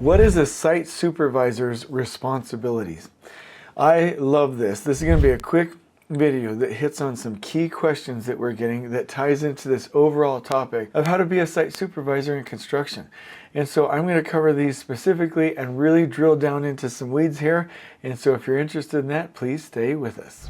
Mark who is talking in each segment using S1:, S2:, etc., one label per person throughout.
S1: What is a site supervisor's responsibilities? I love this. This is going to be a quick video that hits on some key questions that we're getting that ties into this overall topic of how to be a site supervisor in construction. And so I'm going to cover these specifically and really drill down into some weeds here. And so if you're interested in that, please stay with us.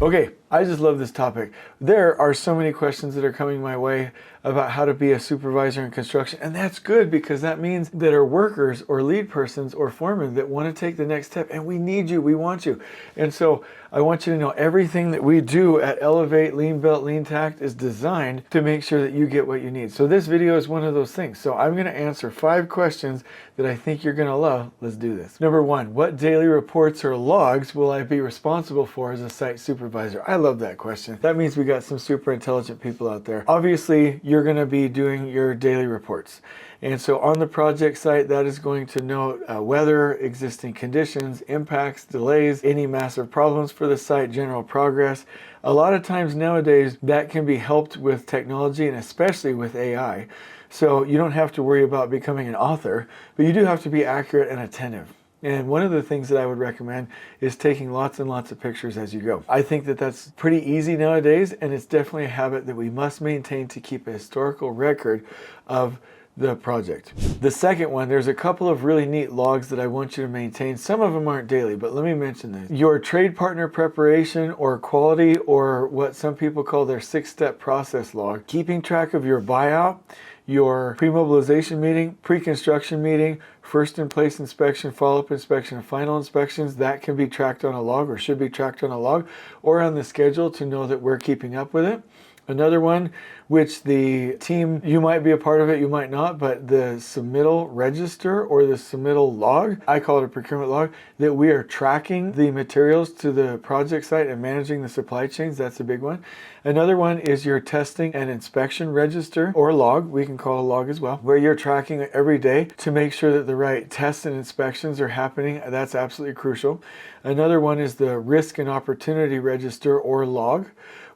S1: Okay, I just love this topic. There are so many questions that are coming my way about how to be a supervisor in construction, and that's good because that means that our workers or lead persons or foremen that want to take the next step, and we need you, we want you. And so I want you to know everything that we do at Elevate Lean Belt Lean Tact is designed to make sure that you get what you need. So this video is one of those things. So I'm going to answer 5 questions that I think you're going to love. Let's do this. Number 1, what daily reports or logs will I be responsible for as a site supervisor? I love that question. That means we got some super intelligent people out there. Obviously, you're going to be doing your daily reports. And so on the project site, that is going to note weather, existing conditions, impacts, delays, any massive problems for the site, general progress. A lot of times nowadays, that can be helped with technology and especially with AI. So you don't have to worry about becoming an author, but you do have to be accurate and attentive. And one of the things that I would recommend is taking lots and lots of pictures as you go. I think that that's pretty easy nowadays, and it's definitely a habit that we must maintain to keep a historical record of the project. The second one, there's a couple of really neat logs that I want you to maintain. Some of them aren't daily, but let me mention this. Your trade partner preparation or quality, or what some people call their 6-step process log, keeping track of your buyout, your pre-mobilization meeting, pre-construction meeting, first in place inspection, follow-up inspection, and final inspections, that can be tracked on a log or should be tracked on a log or on the schedule to know that we're keeping up with it. Another one, which the team, you might be a part of it, you might not, but the submittal register or the submittal log, I call it a procurement log, that we are tracking the materials to the project site and managing the supply chains. That's a big one. Another one is your testing and inspection register or log, we can call a log as well, where you're tracking every day to make sure that the right tests and inspections are happening. That's absolutely crucial. Another one is the risk and opportunity register or log,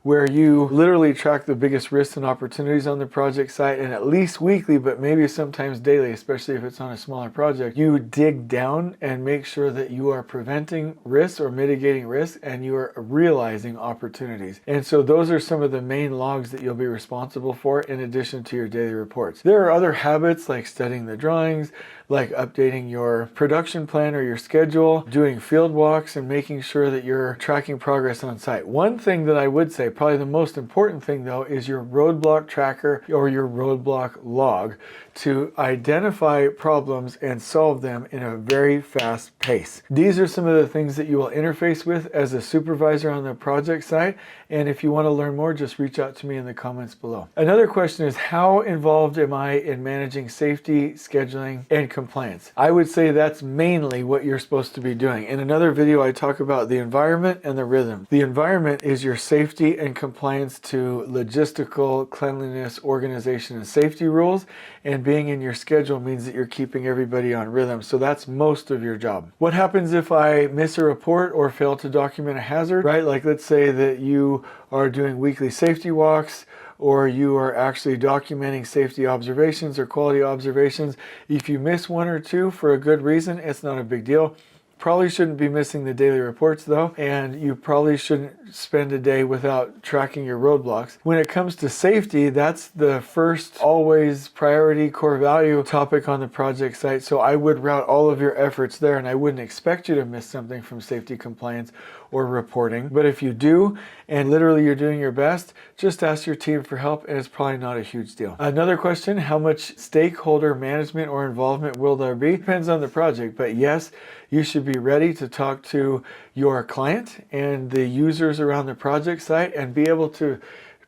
S1: where you literally track the biggest risks and opportunities on the project site, and at least weekly, but maybe sometimes daily, especially if it's on a smaller project, you dig down and make sure that you are preventing risks or mitigating risks and you are realizing opportunities. And so those are some of the main logs that you'll be responsible for in addition to your daily reports. There are other habits like studying the drawings, like updating your production plan or your schedule, doing field walks, and making sure that you're tracking progress on site. One thing that I would say, probably the most important thing though, is your roadblock tracker or your roadblock log to identify problems and solve them in a very fast pace. These are some of the things that you will interface with as a supervisor on the project site. And if you want to learn more, just reach out to me in the comments below. Another question is, how involved am I in managing safety, scheduling, and compliance? I would say that's mainly what you're supposed to be doing. In another video, I talk about the environment and the rhythm. The environment is your safety and compliance to logistical, cleanliness, organization, and safety rules. And being in your schedule means that you're keeping everybody on rhythm. So that's most of your job. What happens if I miss a report or fail to document a hazard, right? Like let's say that you are doing weekly safety walks, or you are actually documenting safety observations or quality observations. If you miss 1 or 2 for a good reason, it's not a big deal. Probably shouldn't be missing the daily reports though, and you probably shouldn't spend a day without tracking your roadblocks. When it comes to safety, that's the first always priority core value topic on the project site. So I would route all of your efforts there, and I wouldn't expect you to miss something from safety compliance or reporting. But if you do, and literally you're doing your best, just ask your team for help, and it's probably not a huge deal. Another question, how much stakeholder management or involvement will there be? Depends on the project, but yes, you should be ready to talk to your client and the users around the project site and be able to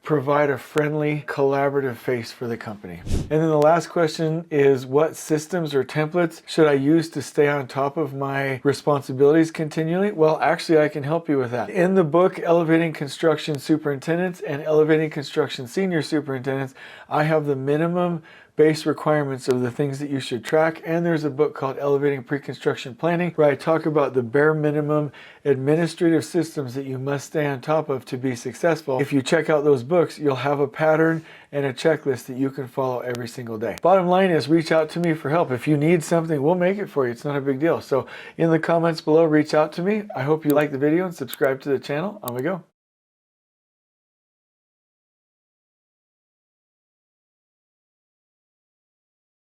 S1: provide a friendly, collaborative face for the company. And then the last question is, what systems or templates should I use to stay on top of my responsibilities continually? Well, actually, I can help you with that. In the book, Elevating Construction Superintendents and Elevating Construction Senior Superintendents, I have the minimum base requirements of the things that you should track. And there's a book called Elevating Pre-Construction Planning, where I talk about the bare minimum administrative systems that you must stay on top of to be successful. If you check out those books, you'll have a pattern and a checklist that you can follow every single day. Bottom line is, reach out to me for help. If you need something, we'll make it for you. It's not a big deal. So in the comments below, reach out to me. I hope you like the video and subscribe to the channel. On we go.